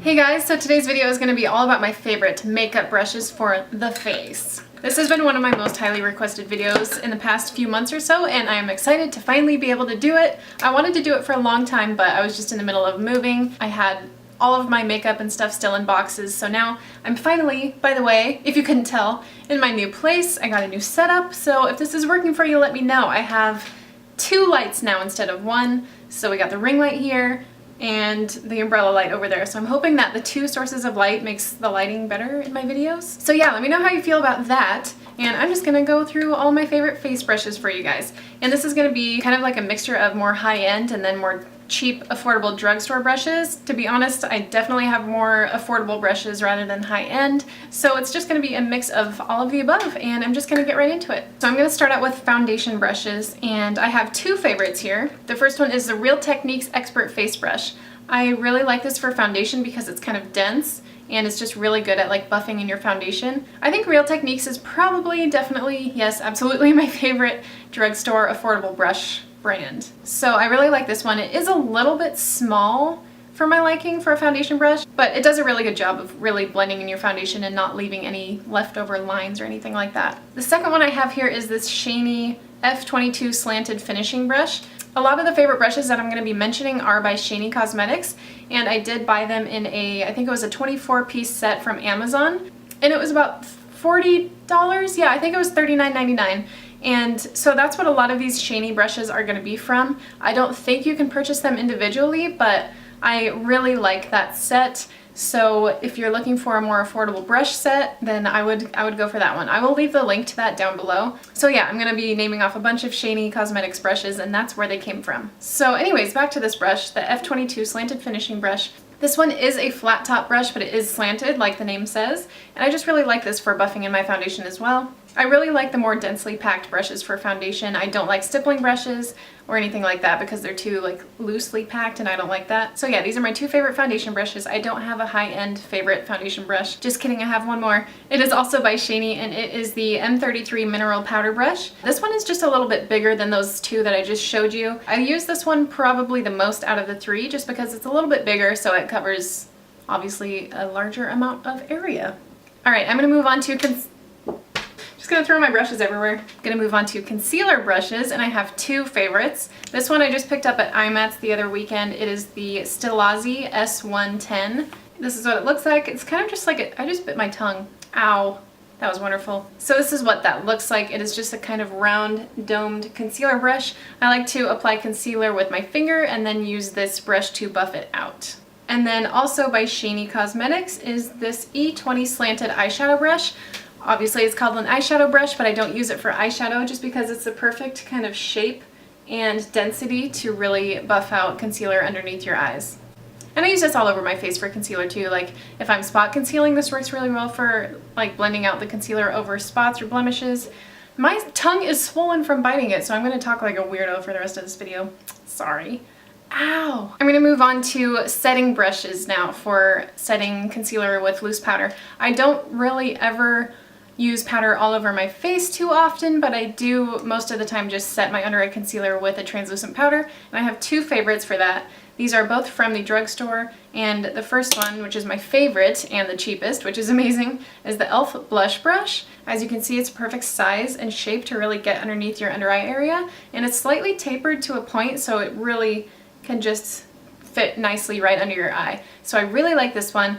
Hey guys, so today's video is going to be all about my favorite makeup brushes for the face. This has been one of my most highly requested videos in the past few months or so, and I am excited to finally be able to do it. I wanted to do it for a long time, but I was just in the middle of moving. I had all of my makeup and stuff still in boxes, so now I'm finally, by the way, if you couldn't tell, in my new place. I got a new setup, so if this is working for you, let me know. I have 2 lights now instead of 1, so we got the ring light here and the umbrella light over there. So I'm hoping that the 2 sources of light makes the lighting better in my videos. So yeah, let me know how you feel about that. And I'm just gonna go through all my favorite face brushes for you guys. And this is gonna be kind of like a mixture of more high-end and then more cheap, affordable drugstore brushes. To be honest, I definitely have more affordable brushes rather than high-end. So it's just gonna be a mix of all of the above, and I'm just gonna get right into it. So I'm gonna start out with foundation brushes, and I have 2 favorites here. The first one is the Real Techniques Expert Face Brush. I really like this for foundation because it's kind of dense, and it's just really good at like buffing in your foundation. I think Real Techniques is probably, definitely, yes, absolutely my favorite drugstore affordable brush brand. So I really like this one. It is a little bit small for my liking for a foundation brush, but it does a really good job of really blending in your foundation and not leaving any leftover lines or anything like that. The second one I have here is this Shaney F22 Slanted Finishing Brush. A lot of the favorite brushes that I'm going to be mentioning are by Shaney Cosmetics, and I did buy them in a, I think it was a 24-piece set from Amazon, and it was about $40. Yeah, I think it was $39.99. And so that's what a lot of these Shaney brushes are going to be from. I don't think you can purchase them individually, but I really like that set. So if you're looking for a more affordable brush set, then I would go for that one. I will leave the link to that down below. So yeah, I'm going to be naming off a bunch of Shaney Cosmetics brushes, and that's where they came from. So anyways, back to this brush, the F22 Slanted Finishing Brush. This one is a flat top brush, but it is slanted like the name says, and I just really like this for buffing in my foundation as well. I really like the more densely packed brushes for foundation. I don't like stippling brushes or anything like that because they're too like loosely packed, and I don't like that. So yeah, these are my 2 favorite foundation brushes. I don't have a high-end favorite foundation brush. Just kidding, I have one more. It is also by Shaney, and it is the M33 Mineral Powder Brush. This one is just a little bit bigger than those 2 that I just showed you. I use this one probably the most out of the 3 just because it's a little bit bigger, so it covers obviously a larger amount of area. All right, I'm gonna move on to gonna throw my brushes everywhere. Gonna move on to concealer brushes, and I have 2 favorites. This one I just picked up at IMATS the other weekend. It is the Stilazzi S110. This is what it looks like. It's kind of just like I just bit my tongue. Ow. That was wonderful. So this is what that looks like. It is just a kind of round domed concealer brush. I like to apply concealer with my finger and then use this brush to buff it out. And then also by Shaney Cosmetics is this E20 Slanted Eyeshadow Brush. Obviously it's called an eyeshadow brush, but I don't use it for eyeshadow just because it's the perfect kind of shape and density to really buff out concealer underneath your eyes. And I use this all over my face for concealer too. Like if I'm spot concealing, this works really well for like blending out the concealer over spots or blemishes. My tongue is swollen from biting it, so I'm going to talk like a weirdo for the rest of this video. Sorry. Ow! I'm going to move on to setting brushes now for setting concealer with loose powder. I don't really ever use powder all over my face too often, but I do most of the time just set my under eye concealer with a translucent powder, and I have 2 favorites for that. These are both from the drugstore, and the first one, which is my favorite and the cheapest, which is amazing, is the e.l.f. Blush Brush. As you can see, it's a perfect size and shape to really get underneath your under eye area, and it's slightly tapered to a point, so it really can just fit nicely right under your eye. So I really like this one.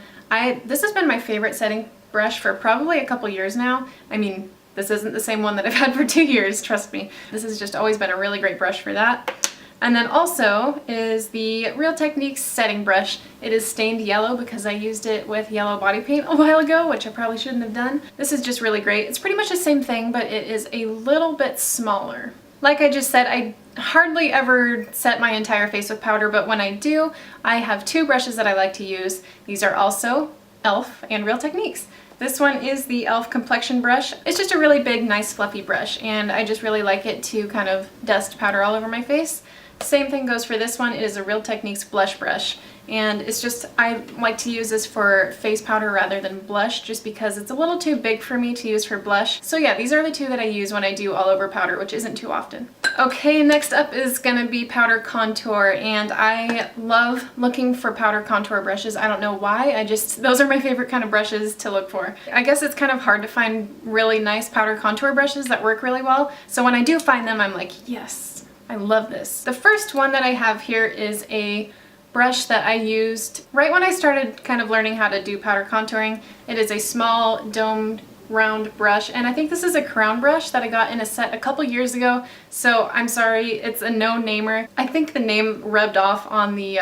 This has been my favorite setting brush for probably a couple years now. I mean, this isn't the same one that I've had for 2 years, trust me. This has just always been a really great brush for that. And then also is the Real Techniques setting brush. It is stained yellow because I used it with yellow body paint a while ago, which I probably shouldn't have done. This is just really great. It's pretty much the same thing, but it is a little bit smaller. Like I just said, I hardly ever set my entire face with powder, but when I do, I have 2 brushes that I like to use. These are also e.l.f. and Real Techniques. This one is the e.l.f. Complexion Brush. It's just a really big, nice, fluffy brush, and I just really like it to kind of dust powder all over my face. Same thing goes for this one. It is a Real Techniques blush brush, and it's just, I like to use this for face powder rather than blush just because it's a little too big for me to use for blush. So yeah, these are the 2 that I use when I do all over powder, which isn't too often. Okay, next up is gonna be powder contour, and I love looking for powder contour brushes. I don't know why, those are my favorite kind of brushes to look for. I guess it's kind of hard to find really nice powder contour brushes that work really well, so when I do find them, I'm like, yes, I love this. The first one that I have here is a brush that I used right when I started kind of learning how to do powder contouring. It is a small domed round brush, and I think this is a crown brush that I got in a set a couple years ago, so I'm sorry, it's a no-namer. I think the name rubbed off on the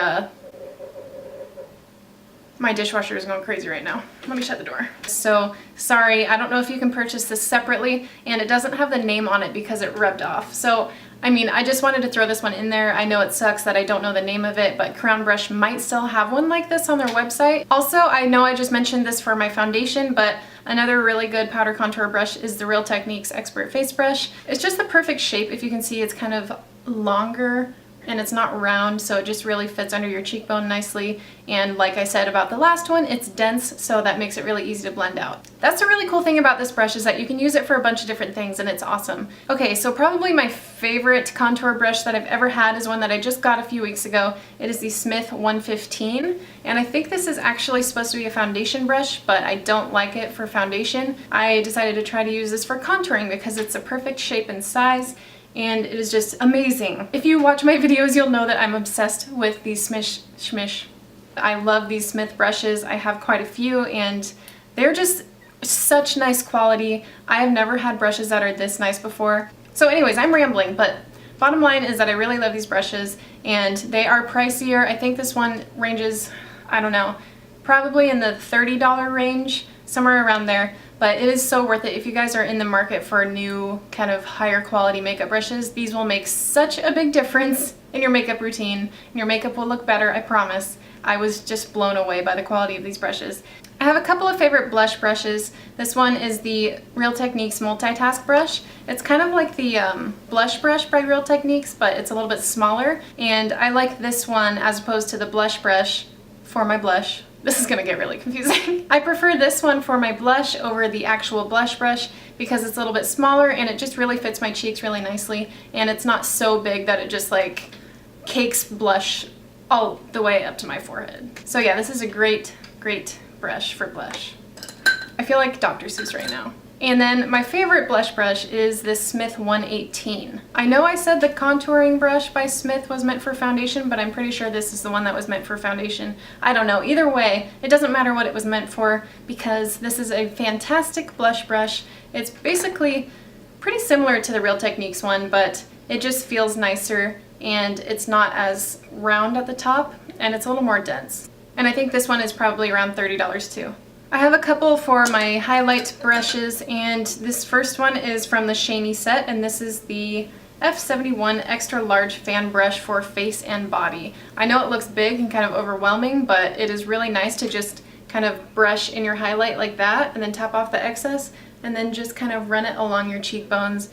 my dishwasher is going crazy right now. Let me shut the door. So sorry, I don't know if you can purchase this separately, and it doesn't have the name on it because it rubbed off. So I mean, I just wanted to throw this one in there. I know it sucks that I don't know the name of it, but Crown Brush might still have one like this on their website. Also, I know I just mentioned this for my foundation, but another really good powder contour brush is the Real Techniques Expert Face Brush. It's just the perfect shape. If you can see, it's kind of longer and it's not round, so it just really fits under your cheekbone nicely. And like I said about the last one, it's dense, so that makes it really easy to blend out. That's the really cool thing about this brush, is that you can use it for a bunch of different things, and it's awesome. Okay, so probably my favorite contour brush that I've ever had is one that I just got a few weeks ago. It is the Smith 115, and I think this is actually supposed to be a foundation brush, but I don't like it for foundation. I decided to try to use this for contouring because it's a perfect shape and size, and it is just amazing. If you watch my videos, you'll know that I'm obsessed with these Smish Shmish. I love these Smith brushes. I have quite a few, and they're just such nice quality. I have never had brushes that are this nice before. So anyways, I'm rambling, but bottom line is that I really love these brushes, and they are pricier. I think this one ranges, I don't know, probably in the $30 range, somewhere around there. But it is so worth it. If you guys are in the market for new kind of higher quality makeup brushes, these will make such a big difference in your makeup routine, and your makeup will look better, I promise. I was just blown away by the quality of these brushes. I have a couple of favorite blush brushes. This one is the Real Techniques Multitask Brush. It's kind of like the blush brush by Real Techniques, but it's a little bit smaller. And I like this one as opposed to the blush brush for my blush. This is gonna get really confusing. I prefer this one for my blush over the actual blush brush because it's a little bit smaller and it just really fits my cheeks really nicely, and it's not so big that it just like cakes blush all the way up to my forehead. So yeah, this is a great brush for blush. I feel like Dr. Seuss right now. And then my favorite blush brush is this Smith 118. I know I said the contouring brush by Smith was meant for foundation, but I'm pretty sure this is the one that was meant for foundation. I don't know. Either way, it doesn't matter what it was meant for because this is a fantastic blush brush. It's basically pretty similar to the Real Techniques one, but it just feels nicer and it's not as round at the top and it's a little more dense. And I think this one is probably around $30 too. I have a couple for my highlight brushes, and this first one is from the Shany set, and this is the F71 Extra Large Fan Brush for face and body. I know it looks big and kind of overwhelming, but it is really nice to just kind of brush in your highlight like that and then tap off the excess and then just kind of run it along your cheekbones.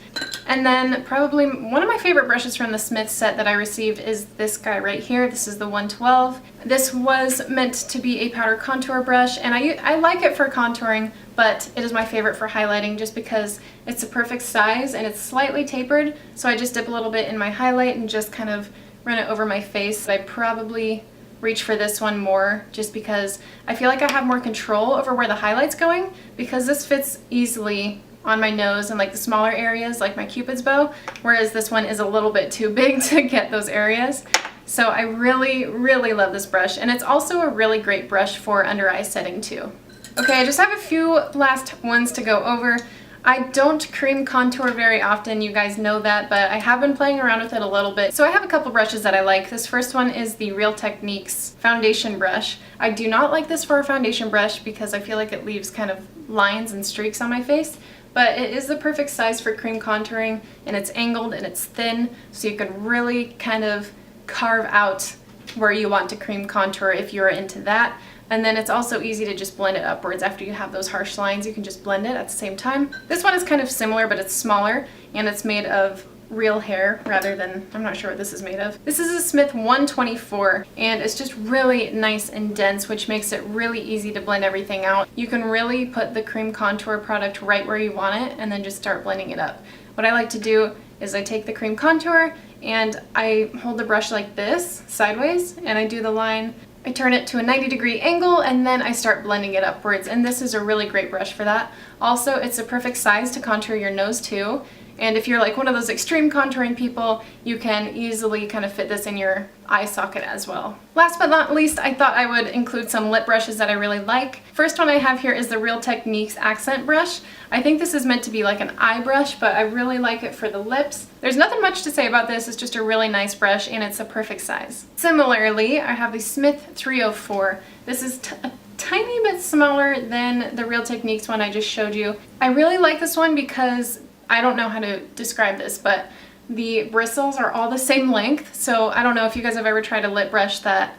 And then probably one of my favorite brushes from the Smith set that I received is this guy right here. This is the 112. This was meant to be a powder contour brush, and I like it for contouring, but it is my favorite for highlighting just because it's a perfect size and it's slightly tapered, so I just dip a little bit in my highlight and just kind of run it over my face. I probably reach for this one more just because I feel like I have more control over where the highlight's going, because this fits easily on my nose and like the smaller areas like my Cupid's bow, whereas this one is a little bit too big to get those areas. So I really love this brush, and it's also a really great brush for under eye setting too. Okay, I just have a few last ones to go over. I don't cream contour very often, you guys know that, but I have been playing around with it a little bit. So I have a couple brushes that I like. This first one is the Real Techniques foundation brush. I do not like this for a foundation brush because I feel like it leaves kind of lines and streaks on my face, but it is the perfect size for cream contouring, and it's angled and it's thin, so you can really kind of carve out where you want to cream contour if you're into that. And then it's also easy to just blend it upwards after you have those harsh lines. You can just blend it at the same time. This one is kind of similar, but it's smaller, and it's made of real hair rather than, I'm not sure what this is made of. This is a Smith 124, and it's just really nice and dense, which makes it really easy to blend everything out. You can really put the cream contour product right where you want it and then just start blending it up, what I like to do is I take the cream contour and I hold the brush like this, sideways, and I do the line. I turn it to a 90-degree angle and then I start blending it upwards, and this is a really great brush for that. Also, it's a perfect size to contour your nose too, and if you're like one of those extreme contouring people, you can easily kind of fit this in your eye socket as well. Last but not least, I thought I would include some lip brushes that I really like. First one I have here is the Real Techniques accent brush. I think this is meant to be like an eye brush, but I really like it for the lips. There's nothing much to say about this, it's just a really nice brush and it's a perfect size. Similarly, I have the Smith 304. This is a tiny bit smaller than the Real Techniques one I just showed you. I really like this one because I don't know how to describe this, but the bristles are all the same length, so I don't know if you guys have ever tried a lip brush that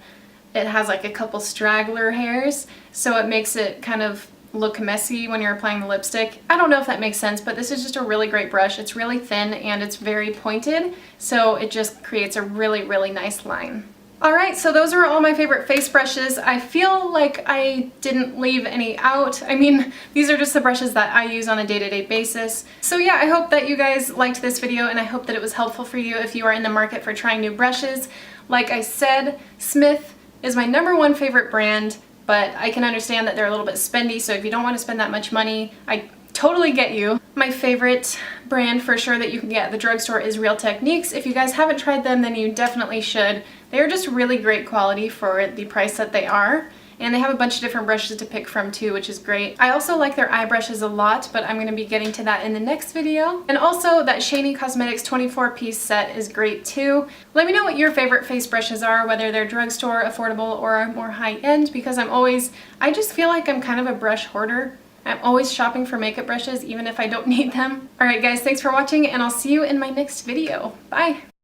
it has like a couple straggler hairs, so it makes it kind of look messy when you're applying the lipstick. I don't know if that makes sense, but this is just a really great brush. It's really thin and it's very pointed, so it just creates a really, really nice line. Alright, so those are all my favorite face brushes. I feel like I didn't leave any out. I mean, these are just the brushes that I use on a day-to-day basis. So yeah, I hope that you guys liked this video and I hope that it was helpful for you if you are in the market for trying new brushes. Like I said, Smith is my #1 favorite brand, but I can understand that they're a little bit spendy, so if you don't want to spend that much money, I totally get you. My favorite brand for sure that you can get at the drugstore is Real Techniques. If you guys haven't tried them, then you definitely should. They're just really great quality for the price that they are. And they have a bunch of different brushes to pick from too, which is great. I also like their eye brushes a lot, but I'm going to be getting to that in the next video. And also that Shany Cosmetics 24-piece set is great too. Let me know what your favorite face brushes are, whether they're drugstore, affordable, or more high-end, because I just feel like I'm kind of a brush hoarder. I'm always shopping for makeup brushes even if I don't need them. Alright guys, thanks for watching and I'll see you in my next video. Bye!